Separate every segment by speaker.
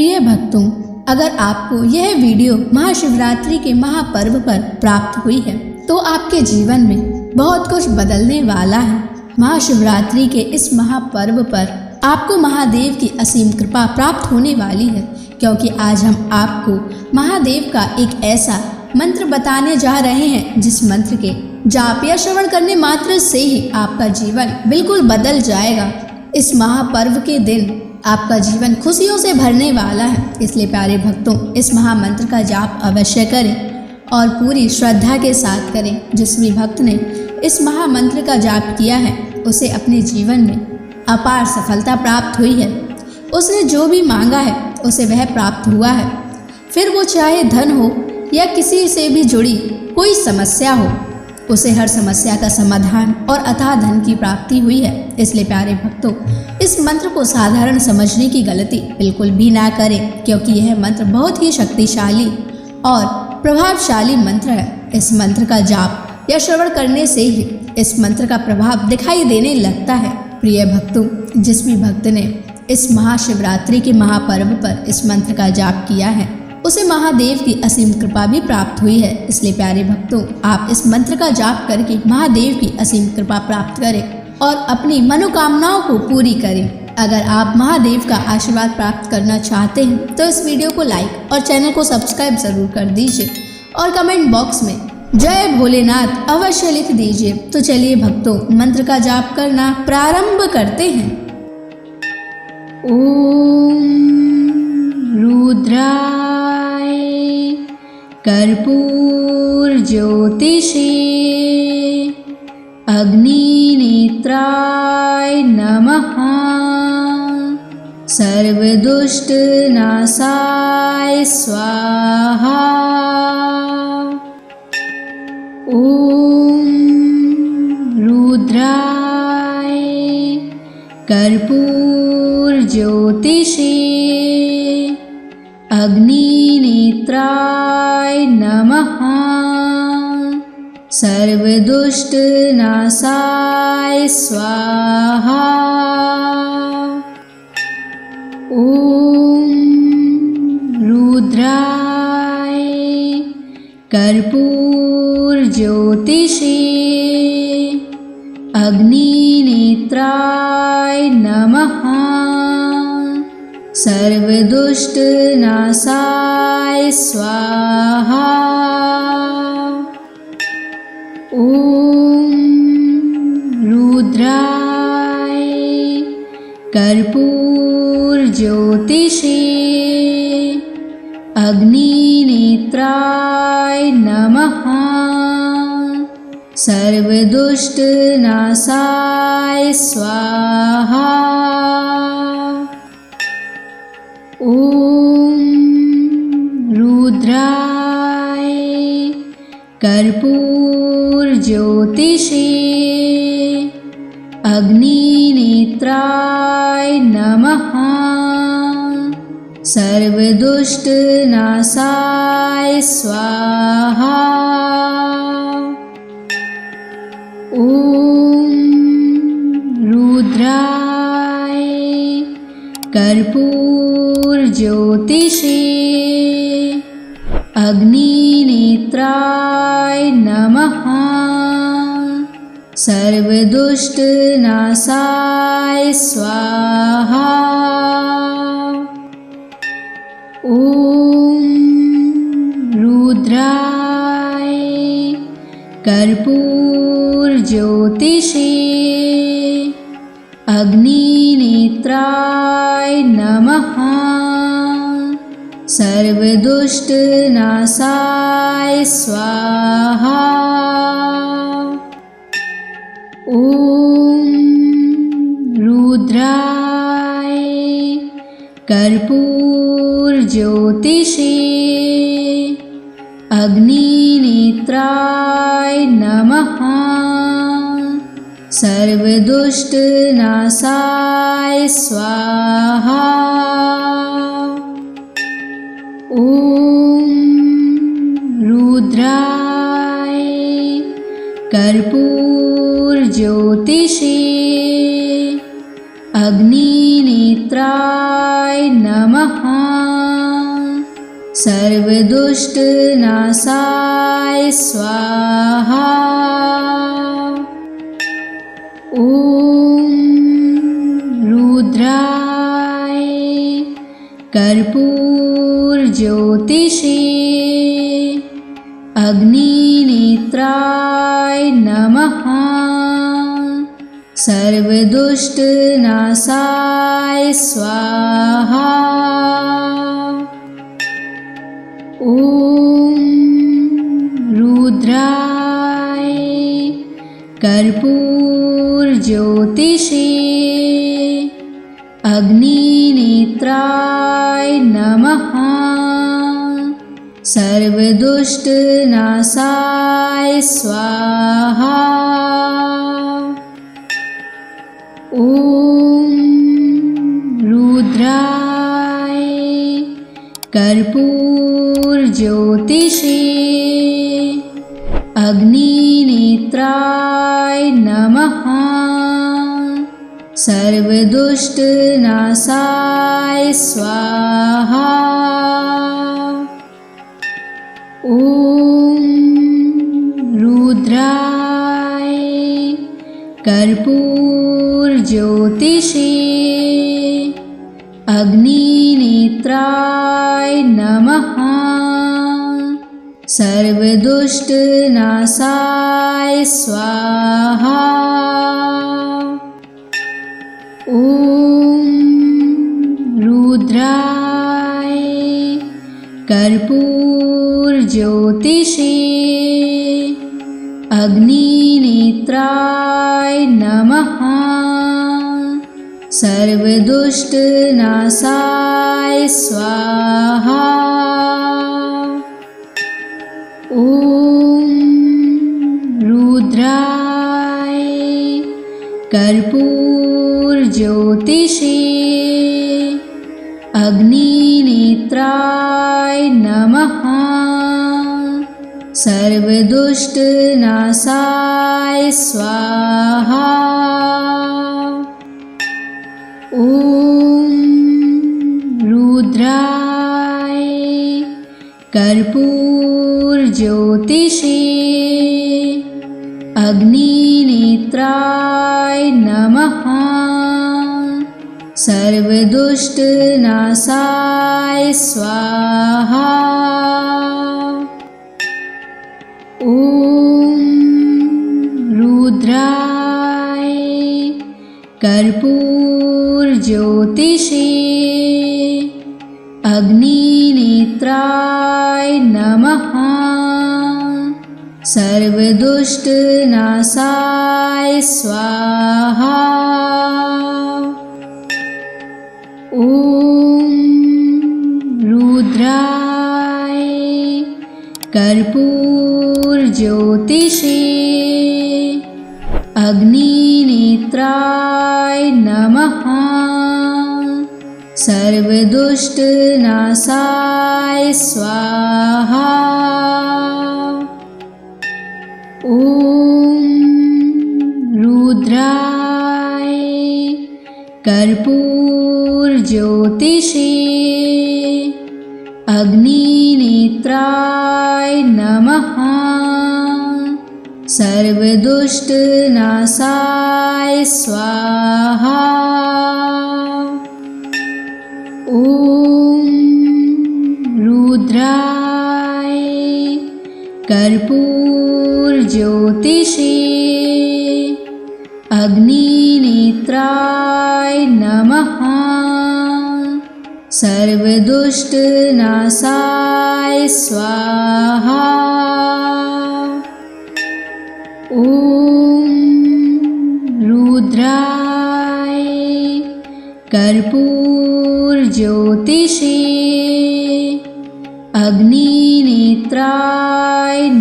Speaker 1: प्रिय भक्तों, अगर आपको यह वीडियो महाशिवरात्रि के महापर्व पर प्राप्त हुई है तो आपके जीवन में बहुत कुछ बदलने वाला है। महाशिवरात्रि के इस महापर्व पर आपको महादेव की असीम कृपा प्राप्त होने वाली है, क्योंकि आज हम आपको महादेव का एक ऐसा मंत्र बताने जा रहे हैं जिस मंत्र के जाप या श्रवण करने मात्र से ही आपका जीवन बिल्कुल बदल जाएगा। इस महापर्व के दिन आपका जीवन खुशियों से भरने वाला है, इसलिए प्यारे भक्तों, इस महामंत्र का जाप अवश्य करें और पूरी श्रद्धा के साथ करें। जिस भी भक्त ने इस महामंत्र का जाप किया है उसे अपने जीवन में अपार सफलता प्राप्त हुई है। उसने जो भी मांगा है उसे वह प्राप्त हुआ है, फिर वो चाहे धन हो या किसी से भी जुड़ी कोई समस्या हो, उसे हर समस्या का समाधान और अथाह धन की प्राप्ति हुई है। इसलिए प्यारे भक्तों, इस मंत्र को साधारण समझने की गलती बिल्कुल भी ना करें, क्योंकि यह मंत्र बहुत ही शक्तिशाली और प्रभावशाली मंत्र है। इस मंत्र का जाप या श्रवण करने से ही इस मंत्र का प्रभाव दिखाई देने लगता है। प्रिय भक्तों, जिस भी भक्त ने इस महाशिवरात्रि के महापर्व पर इस मंत्र का जाप किया है उसे महादेव की असीम कृपा भी प्राप्त हुई है। इसलिए प्यारे भक्तों, आप इस मंत्र का जाप करके महादेव की असीम कृपा प्राप्त करें और अपनी मनोकामनाओं को पूरी करें। अगर आप महादेव का आशीर्वाद प्राप्त करना चाहते हैं तो इस वीडियो को लाइक और चैनल को सब्सक्राइब जरूर कर दीजिए और कमेंट बॉक्स में जय भोलेनाथ अवश्य लिख दीजिए। तो चलिए भक्तों, मंत्र का जाप करना प्रारंभ करते हैं। ओम रुद्राय कर्पूर ज्योतिषे अग्निनेत्राय नमः। सर्वदुष्ट नाशाय स्वाहा। ओम रुद्राय कर्पूर ज्योतिषे अग्निनेत्राय नमः। सर्वदुष्ट नाशाय स्वाहा। ओम रुद्राय कर्पूर ज्योतिषे अग्निनेत्राय नमः। सर्वदुष्ट नाशाय स्वाहा। ओम रुद्राय कर्पूर ज्योतिषे अग्निनेत्राय नमः। सर्वदुष्ट नाशाय स्वाहा। ओम रुद्राय कर्पूर ज्योतिषे अग्निनेत्राय नमः। सर्वदुष्ट नाशाय स्वाहा। ओम रुद्राय कर्पूर ज्योतिषे अग्निनेत्राय नमः। सर्वदुष्ट नाशाय स्वाहा। ओम रुद्राय कर्पूर ज्योतिषे अग्निनेत्राय नमः। सर्वदुष्ट नाशाय स्वाहा। ओम रुद्राय कर्पूर ज्योतिषे अग्निनेत्राय नमः। सर्वदुष्ट नाशाय स्वाहा। ओम रुद्राय कर्पूर ज्योतिषे अग्निनेत्राय नमः। सर्वदुष्टनाशाय स्वाहा। ॐ रुद्राय कर्पूरज्योतिषे अग्निनेत्राय नमः। सर्वदुष्टनाशाय स्वाहा। ॐ रुद्राय कर्पूरज्योतिषे अग्निनेत्राय नमः। सर्वदुष्टनाशाय स्वाहा। ॐ रुद्राय कर्पूरज्योतिषे अग्निनेत्राय नमः। सर्वदुष्टनाशाय स्वाहा। ॐ रुद्राय कर्पूरज्योतिषे अग्निनेत्राय नमः। सर्वदुष्टनाशाय स्वाहा। ॐ रुद्राय कर्पूरज्योतिषे अग्निनेत्राय नमः। सर्वदुष्टनाशाय स्वाहा। ॐ रुद्राय कर्पूरज्योतिषे अग्निनेत्राय नमः। सर्वदुष्टनाशाय स्वाहा। ॐ रुद्राय कर्पूरज्योतिषे अग्निनेत्राय नमः। सर्वदुष्टनाशाय स्वाहा। ॐ रुद्राय कर्पूरज्योतिषे अग्निनेत्राय नमः। सर्वदुष्टनाशाय स्वाहा। ॐ रुद्राय कर्पूरज्योतिषे अग्निनेत्राय नमः। सर्वदुष्टनाशाय स्वाहा। ॐ रुद्राय कर्पूरज्योतिषे अग्निनेत्राय नमः। सर्वदुष्टनाशाय स्वाहा। ॐ रुद्राय कर्पूरज्योतिषे अग्निनेत्राय नमः। सर्वदुष्टनाशाय स्वाहा। ॐ रुद्राय कर्पूरज्योतिषे अग्निनेत्राय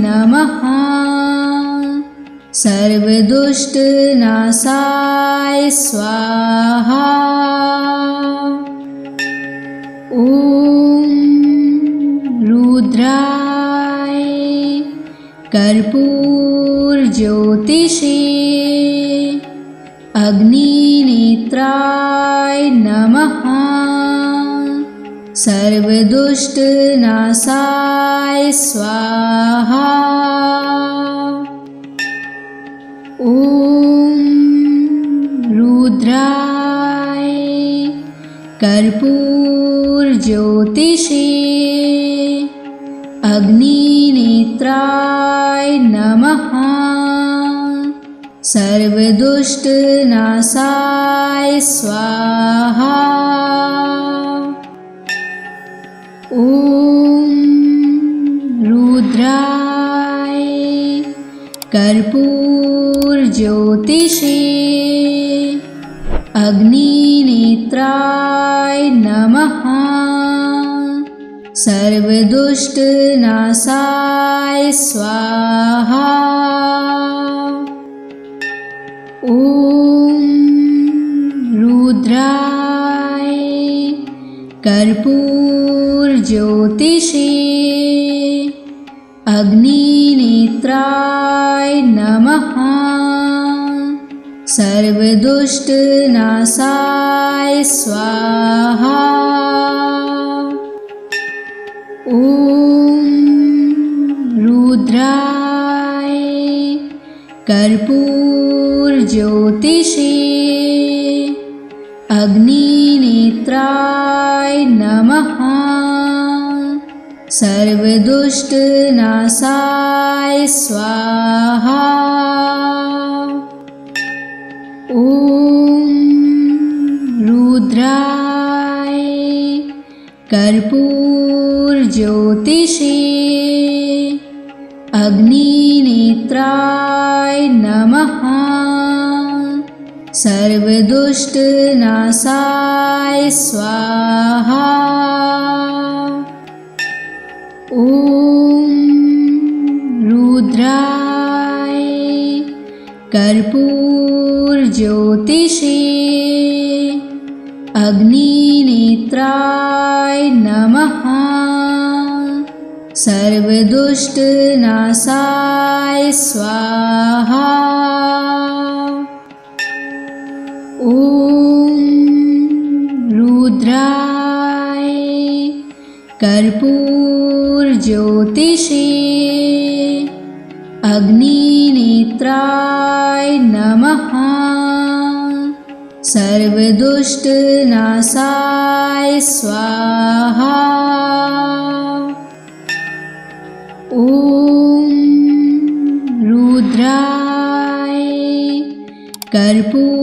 Speaker 1: नमः। सर्वदुष्टनाशाय स्वाहा। ॐ रुद्राय कर्पूरज्योतिषे अग्निनेत्राय नमः। सर्वदुष्टनाशाय स्वाहा। ॐ रुद्राय कर्पूरज्योतिषे अग्निनेत्राय नमः। सर्वदुष्टनाशाय स्वाहा। ॐ रुद्राय कर्पूरज्योतिषे अग्निनेत्राय नमः। सर्वदुष्टनाशाय स्वाहा। ॐ रुद्राय कर्पूरज्योतिषे अग्निनेत्राय नमः। सर्वदुष्टनाशाय स्वाहा। ॐ रुद्राय कर्पूरज्योतिषे अग्निनेत्राय नमः। सर्वदुष्टनाशाय स्वाहा। ॐ रुद्राय कर्पूरज्योतिषे अग्निनेत्राय नमः। सर्वदुष्टनाशाय स्वाहा। ॐ रुद्राय कर्पूरज्योतिषे अग्निनेत्राय नमः। सर्वदुष्टनाशाय स्वाहा। ॐ रुद्राय कर्पूरज्योतिषे अग्निनेत्राय नमः। सर्वदुष्टनाशाय स्वाहा। ॐ रुद्राय कर्पूरज्योतिषे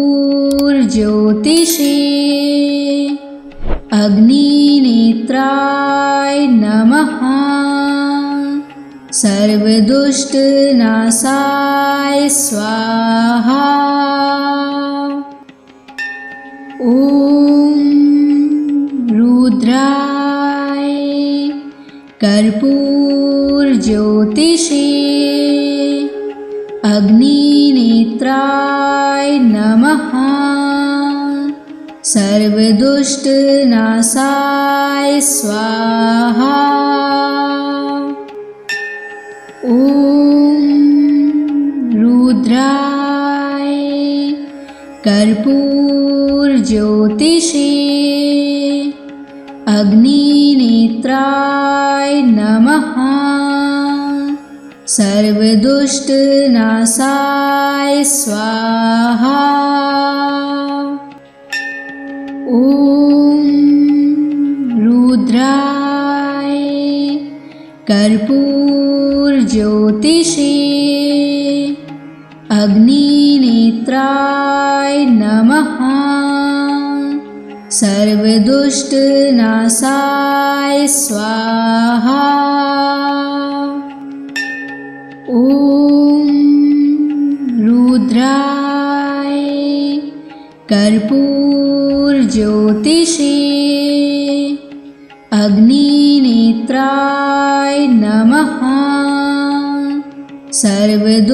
Speaker 1: अग्निनेत्राय नमः। सर्वदुष्टनाशाय स्वाहा। ॐ रुद्राय कर्पूरज्योतिषे अग्निनेत्राय नमः। सर्वदुष्टनाशाय स्वाहा। ॐ रुद्राय कर्पूरज्योतिषे अग्निनेत्राय नमः। सर्वदुष्टनाशाय स्वाहा। ॐ रुद्राय कर्पूरज्योतिषे अग्निनेत्राय नमः। सर्वदुष्टनाशाय स्वाहा। ॐ रुद्राय कर्पूरज्योतिषे अग्निनेत्राय नमः। सर्वदुष्टनाशाय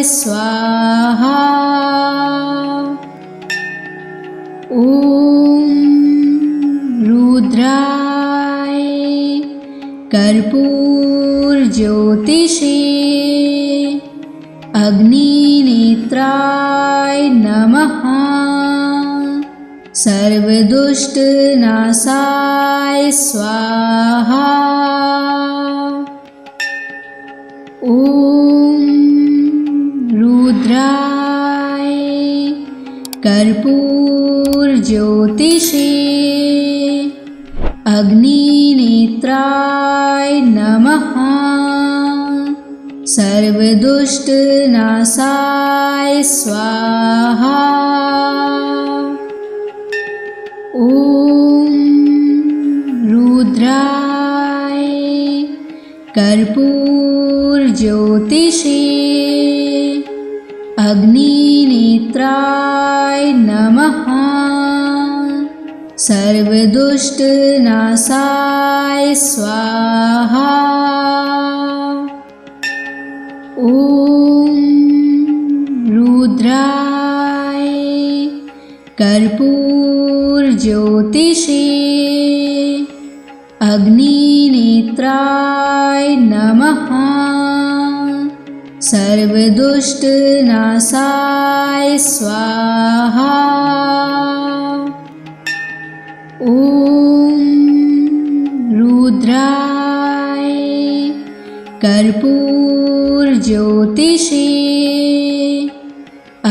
Speaker 1: स्वाहा। ॐ रुद्राय कर्पूरज्योतिषे अग्निनेत्राय नमः। सर्वदुष्टनाशाय स्वाहा। ॐ रुद्राय कर्पूरज्योतिषे अग्निनेत्राय नमः। सर्वदुष्टनाशाय स्वाहा। ॐ रुद्राय कर्पूरज्योतिषे अग्निनेत्राय नमः। सर्वदुष्टनाशाय स्वाहा। ॐ रुद्राय कर्पूरज्योतिषे अग्निनेत्राय नमः। सर्वदुष्टनाशाय स्वाहा। ॐ रुद्राय कर्पूरज्योतिषे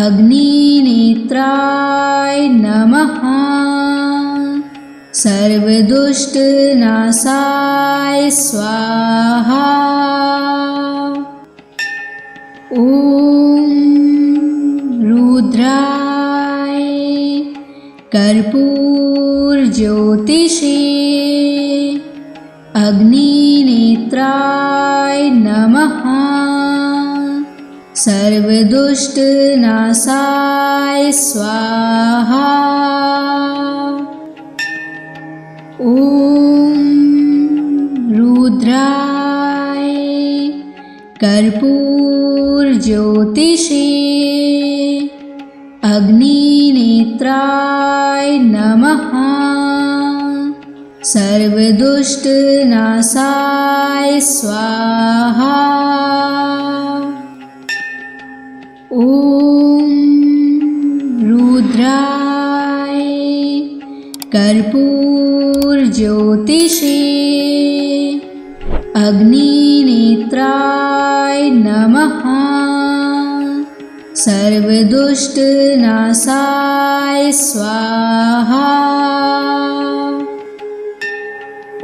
Speaker 1: अग्निनेत्राय नमः। सर्वदुष्टनाशाय स्वाहा। ॐ रुद्राय कर्पूरज्योतिषे अग्निनेत्राय नमः। सर्वदुष्टनाशाय स्वाहा। ॐ रुद्राय कर्पूरज्योतिषे अग्निनेत्राय नमः। सर्वदुष्टनाशाय स्वाहा। ॐ रुद्राय कर्पूरज्योतिषे अग्निनेत्राय नमः। सर्वदुष्टनाशाय स्वाहा।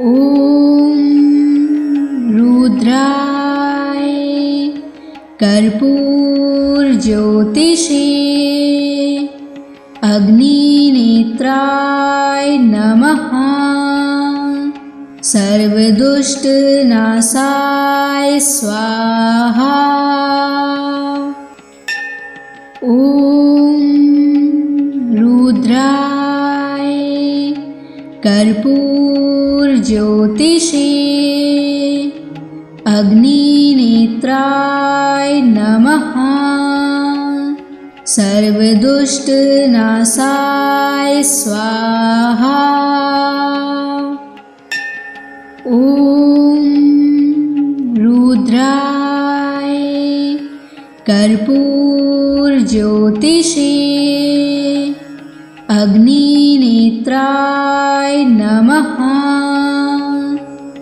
Speaker 1: ॐ रुद्राय कर्पूरज्योतिषे अग्निनेत्राय नमः। सर्वदुष्टनाशाय स्वाहा। ॐ रुद्राय कर्पूरज्योतिषे अग्निनेत्राय नमः। सर्वदुष्टनाशाय स्वाहा। ॐ रुद्राय कर्पूरज्योतिषे अग्निनेत्राय नमः।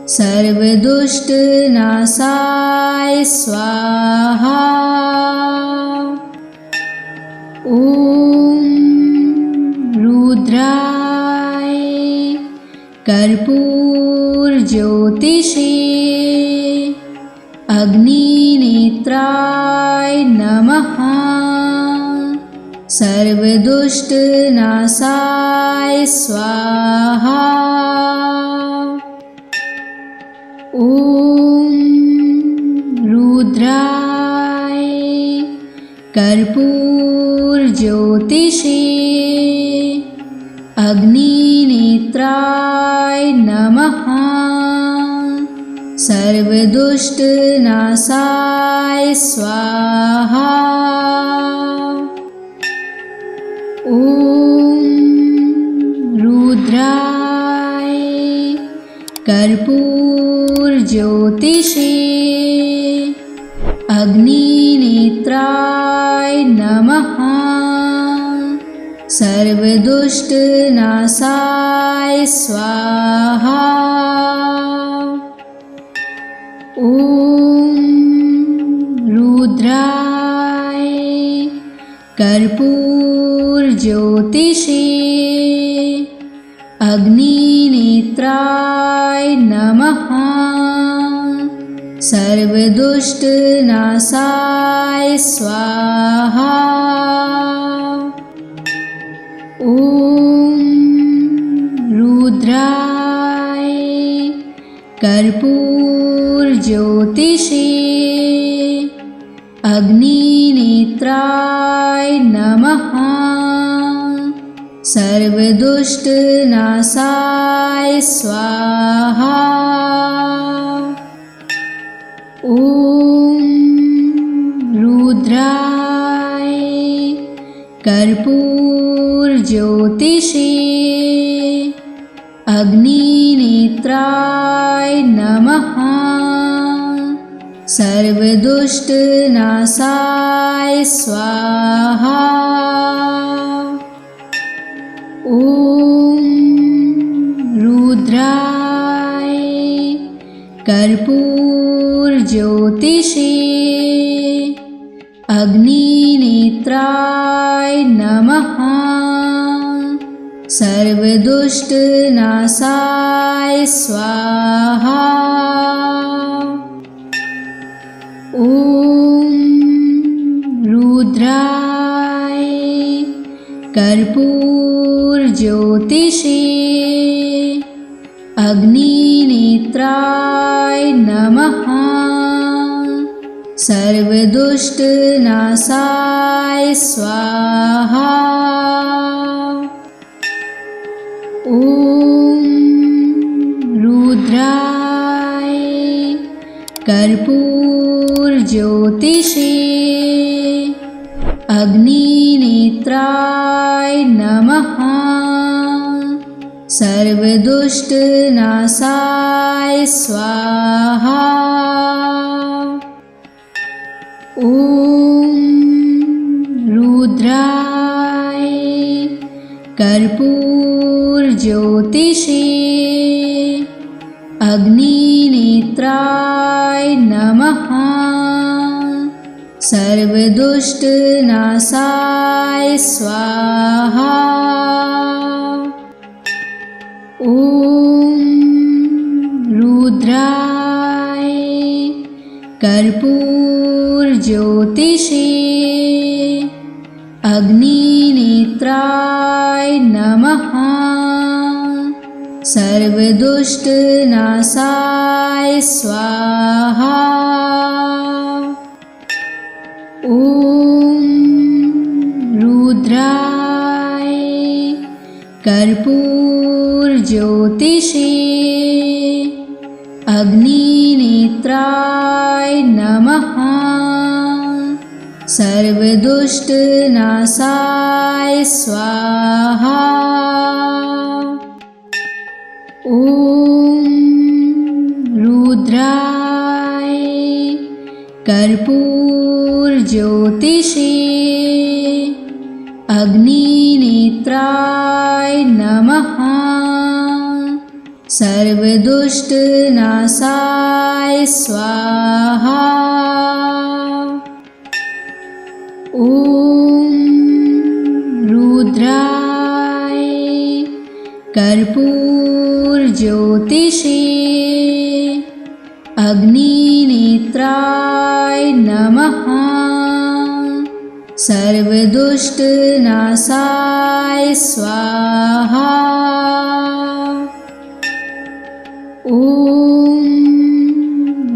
Speaker 1: सर्वदुष्टनाशाय स्वाहा। ॐ रुद्राय कर्पूरज्योतिषे अग्निनेत्राय नमः। सर्वदुष्टनाशाय स्वाहा। ॐ रुद्राय कर्पूरज्योतिषे अग्निनेत्राय नमः। सर्वदुष्टनाशाय स्वाहा। ॐ रुद्राय कर्पूरज्योतिषे अग्निनेत्राय नमः। सर्वदुष्टनाशाय स्वाहा। ॐ रुद्राय कर्पूरज्योतिषे अग्निनेत्राय नमः। सर्वदुष्टनाशाय स्वाहा। ॐ रुद्राय कर्पूरज्योतिषे अग्निनेत्राय नमः। सर्वदुष्टनाशाय स्वाहा। ॐ रुद्राय कर्पूरज्योतिषे अग्निनेत्राय नमः। सर्वदुष्टनाशाय स्वाहा। ॐ रुद्राय कर्पूरज्योतिषे अग्निनेत्राय नमः। सर्वदुष्टनाशाय स्वाहा। ॐ रुद्राय कर्पूरज्योतिषे अग्निनेत्राय नमः। सर्वदुष्टनाशाय स्वाहा। ॐ रुद्राय कर्पूरज्योतिषे अग्निनेत्राय नमः। सर्वदुष्टनाशाय स्वाहा। ॐ रुद्राय कर्पूरज्योतिषे अग्निनेत्राय नमः। सर्वदुष्टनाशाय स्वाहा। ॐ रुद्राय कर्पूरज्योतिषे अग्निनेत्राय नमः। सर्वदुष्टनाशाय स्वाहा। ॐ रुद्राय कर्पूरज्योतिषे अग्निनेत्राय नमः। सर्वदुष्टनाशाय स्वाहा। ॐ रुद्राय कर्पूरज्योतिषे अग्निनेत्राय नमः। सर्वदुष्टनाशाय स्वाहा। ॐ रुद्राय कर्पूरज्योतिषे अग्निनेत्राय नमः। सर्वदुष्टनाशाय स्वाहा। ॐ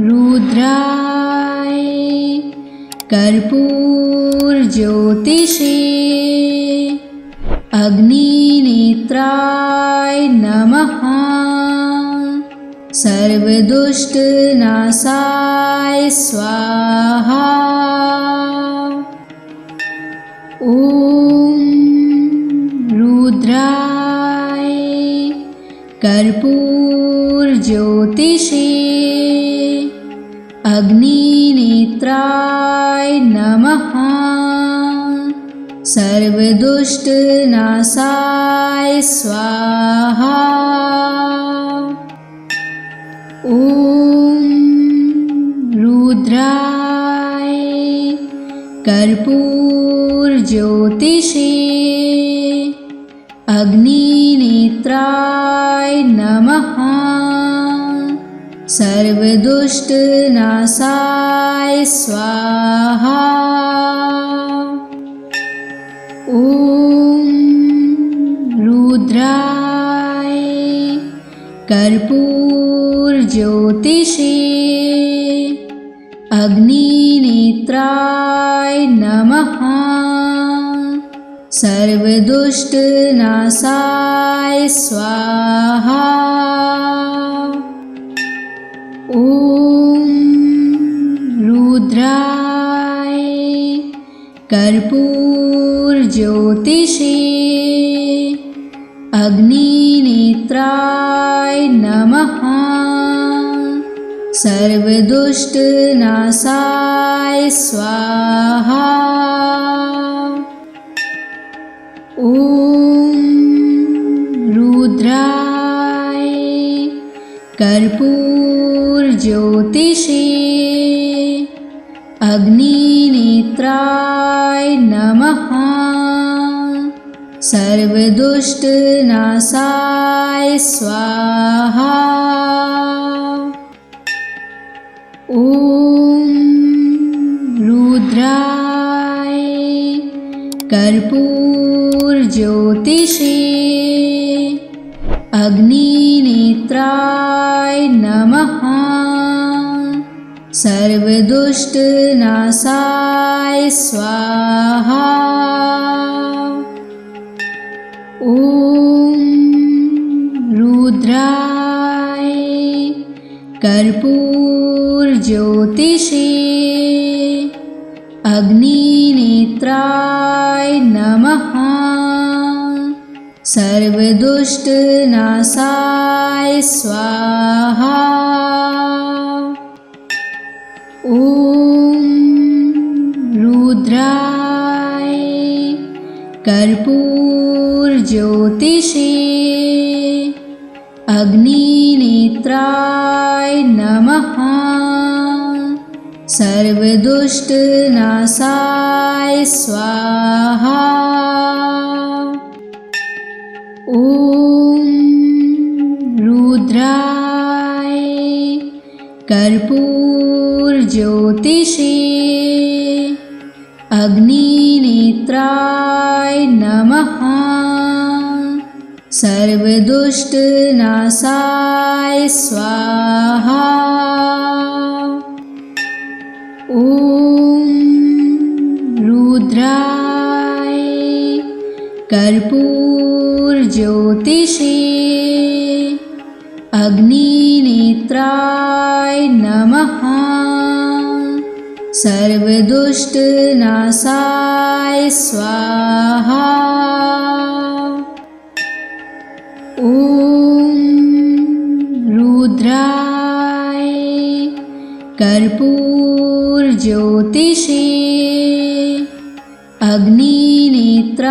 Speaker 1: रुद्राय कर्पूरज्योतिषे अग्निनेत्राय नमः। सर्वदुष्टनाशाय स्वाहा। ॐ रुद्राय कर्पूरज्योतिषे अग्निनेत्राय नमः। सर्वदुष्टनाशाय स्वाहा। ॐ रुद्राय कर्पूरज्योतिषे अग्निनेत्राय नमः। सर्वदुष्टनाशाय स्वाहा। ॐ रुद्राय कर्पूरज्योतिषे अग्निनेत्राय नमः। सर्वदुष्टनाशाय स्वाहा। ॐ रुद्राय कर्पूरज्योतिषे अग्निनेत्राय नमः। सर्वदुष्टनाशाय स्वाहा। ॐ रुद्राय कर्पूरज्योतिषे अग्निनेत्राय नमः। सर्वदुष्टनाशाय स्वाहा। ॐ रुद्राय कर्पूरज्योतिषे अग्निनेत्राय नमः। सर्वदुष्टनाशाय स्वाहा। ॐ रुद्राय कर्पूरज्योतिषे अग्निनेत्राय नमः। सर्वदुष्टनाशाय स्वाहा। ॐ रुद्राय कर्पूरज्योतिषे अग्निनेत्राय नमः। सर्वदुष्टनाशाय स्वाहा। ॐ रुद्राय कर्पूरज्योतिषे अग्निनेत्राय नमः। सर्वदुष्टनाशाय स्वाहा। ॐ रुद्राय कर्पूरज्योतिषे अग्निनेत्राय नमः। सर्वदुष्टनाशाय स्वाहा। ॐ रुद्राय कर्पूरज्योतिषे अग्निनेत्राय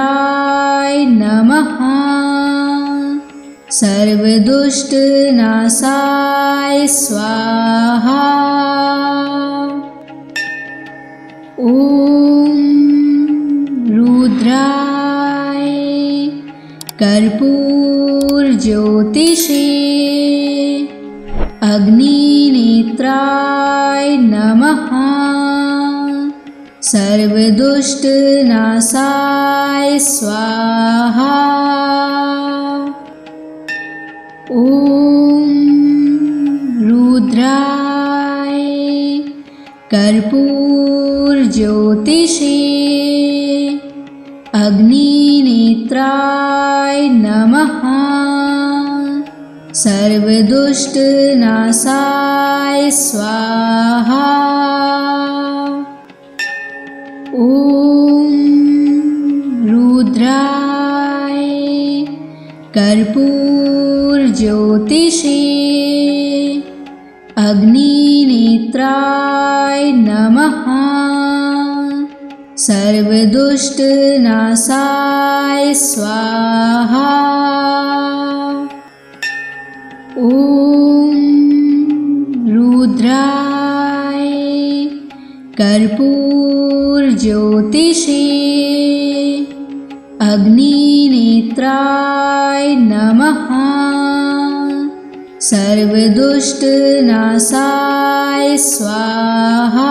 Speaker 1: नमः। सर्वदुष्टनाशाय स्वाहा। ॐ रुद्राय कर्पूरज्योतिषे अग्निनेत्राय नमः। सर्वदुष्टनाशाय स्वाहा। ॐ रुद्राय कर्पूरज्योतिषे अग्निनेत्राय नमः। सर्वदुष्टनाशाय स्वाहा। ॐ रुद्राय कर्पूरज्योतिषे अग्निनेत्राय नमः। सर्वदुष्टनाशाय स्वाहा। ॐ रुद्राय कर्पूरज्योतिषे अग्निनेत्राय नमः। सर्वदुष्टनाशाय स्वाहा।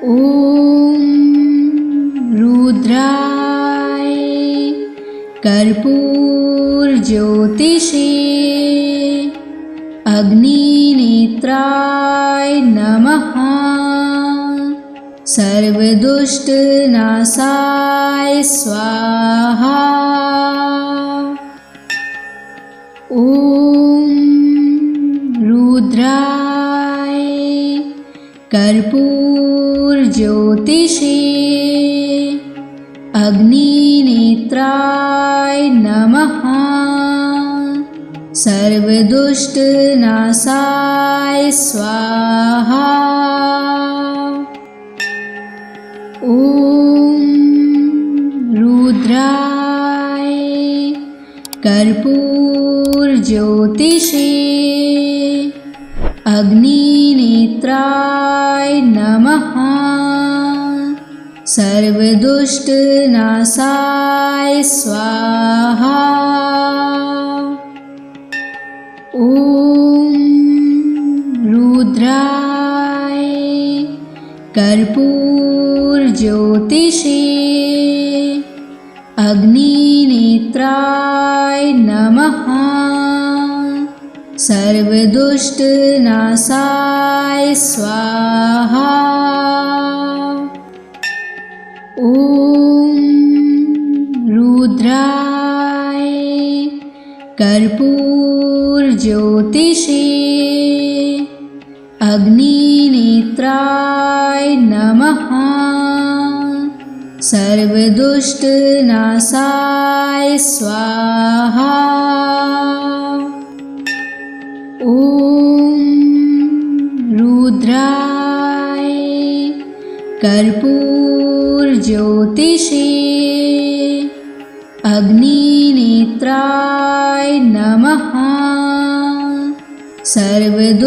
Speaker 1: ॐ रुद्राय कर्पूरज्योतिषे अग्निनेत्राय नमः। सर्वदुष्टनाशाय स्वाहा। ॐ रुद्राय कर्पूरज्योतिषे अग्निनेत्राय नमः। सर्वदुष्टनाशाय स्वाहा। ॐ रुद्राय कर्पूरज्योतिषे अग्निनेत्राय नमः। सर्वदुष्टनाशाय स्वाहा। ॐ रुद्राय कर्पूरज्योतिषे अग्निनेत्राय नमः। सर्वदुष्टनाशाय स्वाहा। ॐ रुद्राय कर्पूरज्योतिषे अग्निनेत्राय नमः। सर्वदुष्टनाशाय स्वाहा। ॐ रुद्राय कर्पूरज्योतिषे अग्निनेत्राय नमः। सर्वदुष्टनाशाय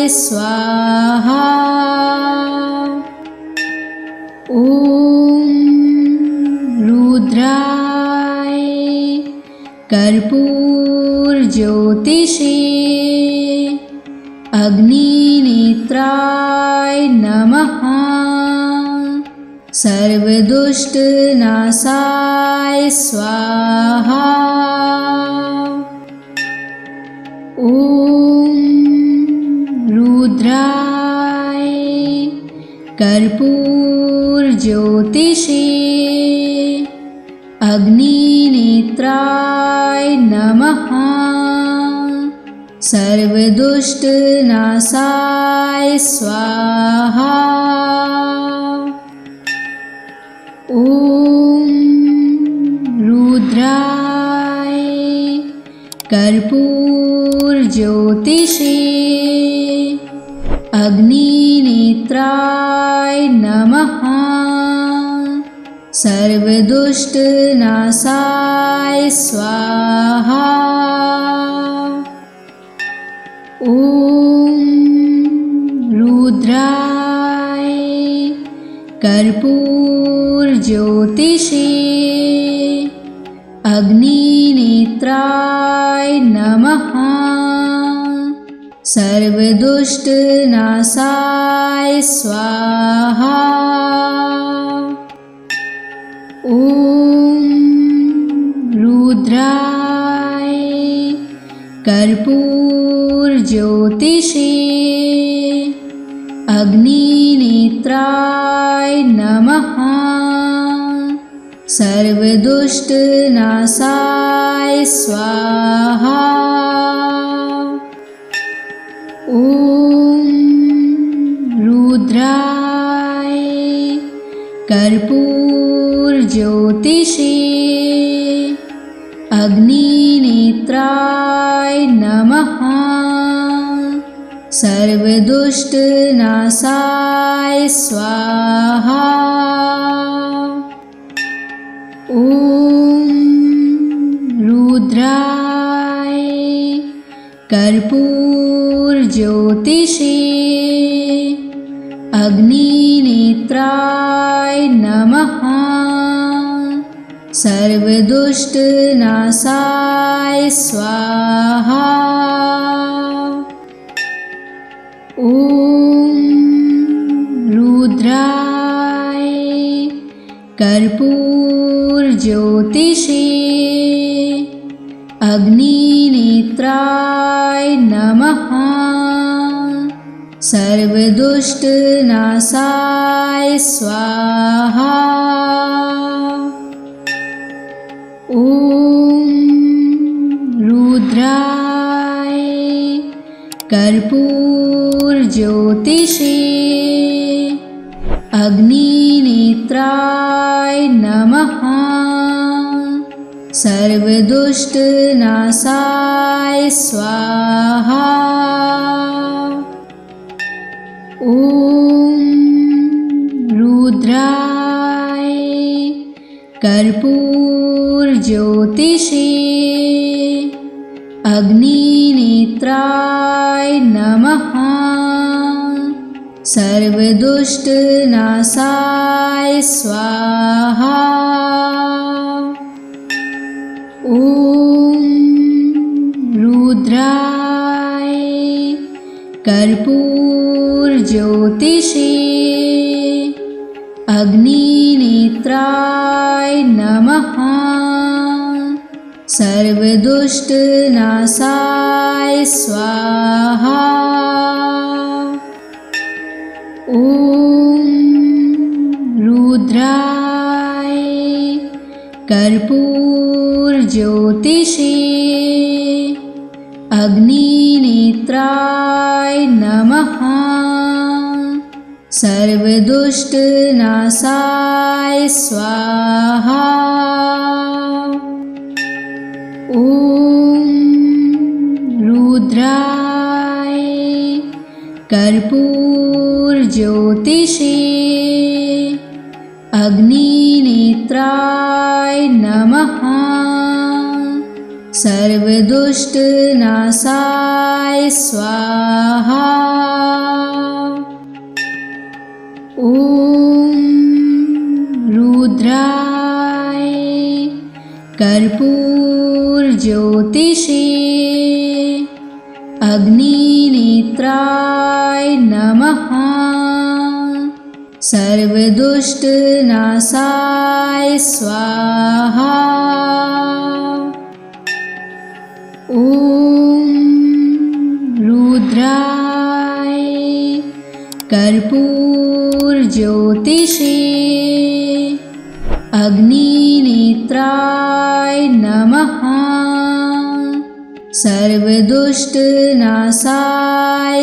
Speaker 1: स्वाहा। ॐ रुद्राय कर्पूरज्योतिषे अग्निनेत्राय नमः। सर्वदुष्टनाशाय स्वाहा। ॐ रुद्राय कर्पूरज्योतिषे अग्निनेत्राय नमः। सर्वदुष्टनाशाय स्वाहा। ॐ रुद्राय कर्पूरज्योतिषे अग्निनेत्राय नमः। सर्वदुष्टनाशाय स्वाहा। ॐ रुद्राय कर्पूरज्योतिषे अग्निनेत्राय नमः। सर्वदुष्टनाशाय स्वाहा। ॐ रुद्राय कर्पूरज्योतिषे अग्निनेत्राय नमः। सर्वदुष्टनाशाय स्वाहा। ॐ रुद्राय कर्पूरज्योतिषे अग्निनेत्राय नमः। सर्वदुष्टनाशाय स्वाहा। ॐ रुद्राय कर्पूरज्योतिषे अग्निनेत्राय नमः। सर्वदुष्टनाशाय स्वाहा। ॐ रुद्राय कर्पूरज्योतिषे अग्निनेत्राय नमः। सर्वदुष्टनाशाय स्वाहा। ॐ रुद्राय कर्पूरज्योतिषे अग्निनेत्राय नमः। सर्वदुष्टनाशाय स्वाहा। ॐ रुद्राय कर्पूरज्योतिषे अग्निनेत्राय नमः। सर्वदुष्टनाशाय स्वाहा। ॐ रुद्राय कर्पूरज्योतिषे अग्निनेत्राय नमः। सर्वदुष्टनाशाय स्वाहा। ॐ रुद्राय कर्पूरज्योतिषे अग्निनेत्राय नमः। सर्वदुष्टनाशाय स्वाहा। ॐ रुद्राय कर्पूरज्योतिषे अग्निनेत्राय नमः। सर्वदुष्टनाशाय स्वाहा। ॐ रुद्राय कर्पूरज्योतिषे अग्निनेत्राय नमः। सर्वदुष्टनाशाय स्वाहा। ॐ रुद्राय कर्पूरज्योतिषे अग्निनेत्राय नमः। सर्वदुष्टनाशाय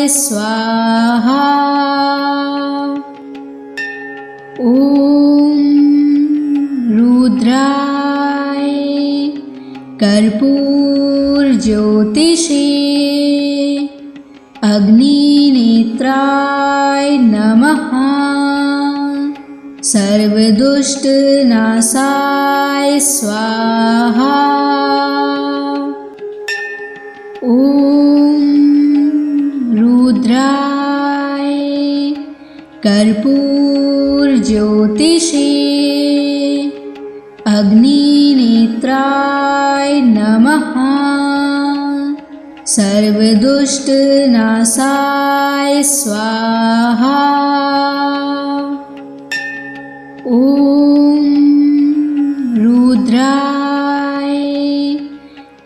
Speaker 1: स्वाहा। ॐ रुद्राय कर्पूरज्योतिषे अग्निनेत्राय नमः। सर्वदुष्टनाशाय स्वाहा। ॐ रुद्राय कर्पूरज्योतिषे अग्निनेत्राय नमः। सर्वदुष्टनाशाय स्वाहा। ॐ रुद्राय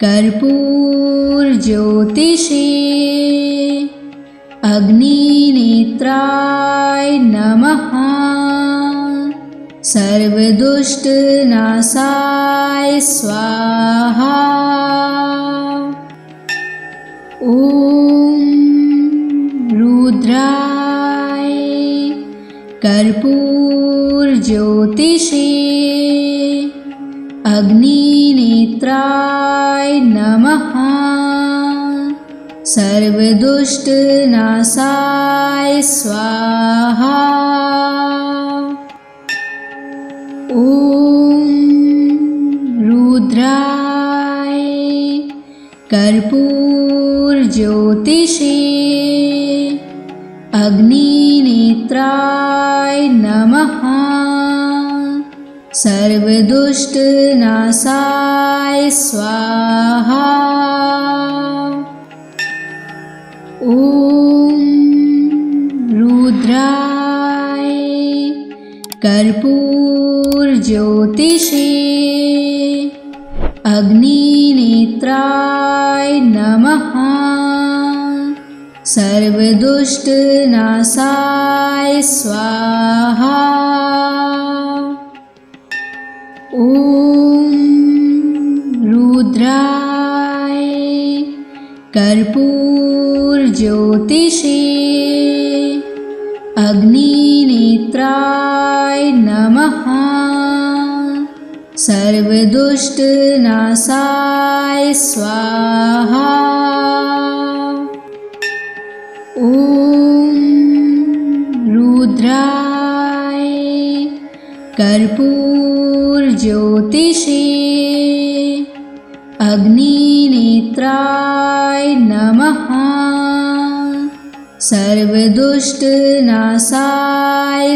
Speaker 1: कर्पूरज्योतिषे अग्निनेत्राय नमः। सर्वदुष्टनाशाय स्वाहा। ॐ रुद्राय कर्पूरज्योतिषे अग्निनेत्राय नमः। सर्वदुष्टनाशाय स्वाहा। ॐ रुद्राय कर्पूरज्योतिषे अग्निनेत्राय नमः। सर्वदुष्टनाशाय स्वाहा। ॐ रुद्राय कर्पूरज्योतिषे अग्निनेत्राय नमः। सर्वदुष्टनाशाय स्वाहा। ॐ रुद्राय कर्पूरज्योतिषे अग्निनेत्राय नमः। सर्वदुष्टनाशाय स्वाहा। ॐ रुद्राय कर्पूरज्योतिषे अग्निनेत्राय नमः। सर्वदुष्टनाशाय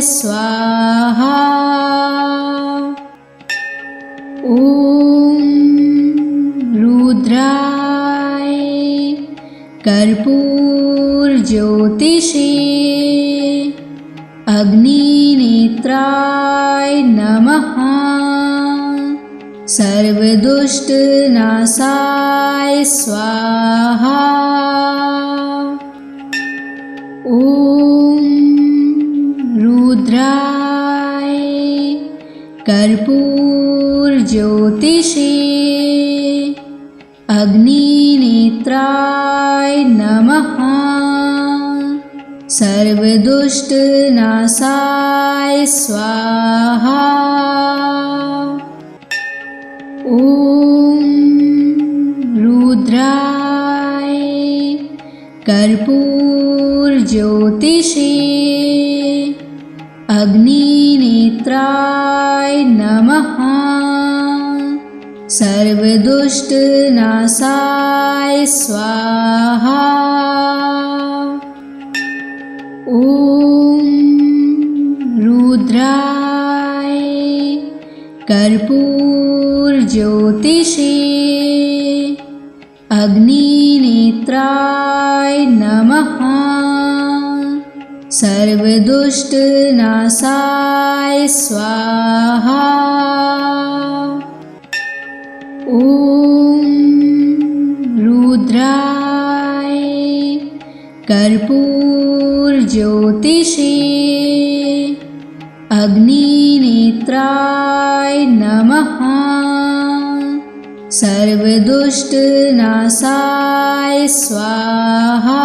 Speaker 1: स्वाहा। ॐ रुद्राय कर्पूरज्योतिषे अग्निनेत्राय नमः। सर्वदुष्टनाशाय स्वाहा। ॐ रुद्राय कर्पूरज्योतिषे अग्निनेत्राय नमः। सर्वदुष्टनाशाय स्वाहा। ॐ रुद्राय कर्पूरज्योतिषे अग्निनेत्राय नमः। सर्वदुष्टनाशाय स्वाहा। ॐ रुद्राय कर्पूरज्योतिषे अग्निनेत्राय नमः। सर्वदुष्टनाशाय स्वाहा। ॐ रुद्राय कर्पूरज्योतिषे अग्निनेत्राय नमः। सर्वदुष्टनाशाय स्वाहा।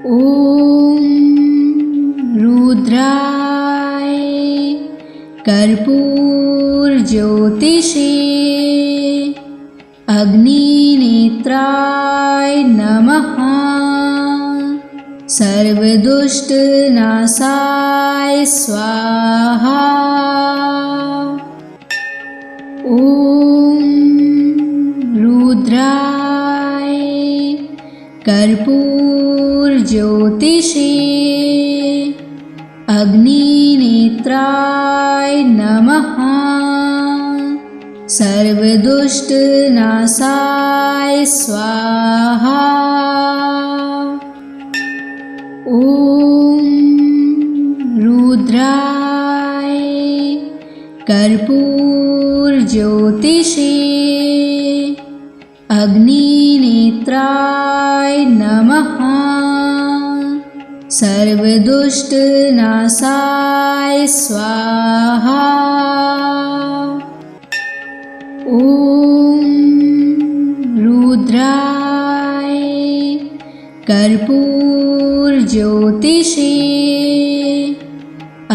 Speaker 1: ॐ रुद्राय कर्पूरज्योतिषे अग्निनेत्राय नमः। सर्वदुष्टनाशाय स्वाहा। ॐ रुद्राय कर्पूरज्योतिषे अग्निनेत्राय नमः। सर्वदुष्टनाशाय स्वाहा। ॐ रुद्राय कर्पूरज्योतिषे अग्निनेत्राय नमः। सर्वदुष्टनाशाय स्वाहा। ॐ रुद्राय कर्पूरज्योतिषे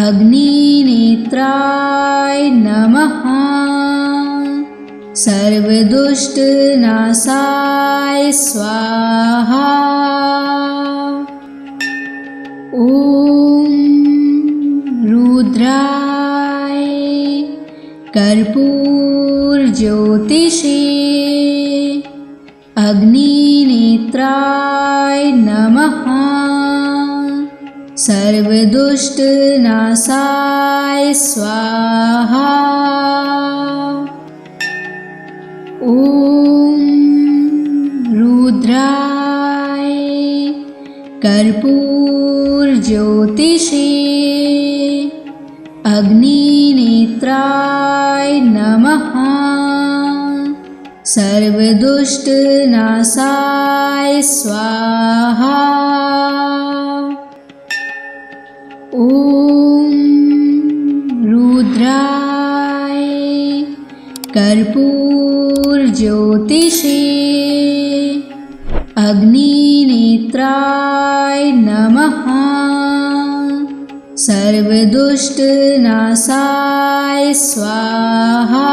Speaker 1: अग्निनेत्राय नमः। सर्वदुष्टनाशाय स्वाहा। ॐ रुद्राय कर्पूरज्योतिषे अग्निनेत्राय नमः। सर्वदुष्टनाशाय स्वाहा। ॐ रुद्राय कर्पूरज्योतिषे अग्निनेत्राय नमः। सर्वदुष्टनाशाय स्वाहा। ॐ रुद्राय कर्पूरज्योतिषे अग्निनेत्राय नमः। सर्वदुष्टनाशाय स्वाहा।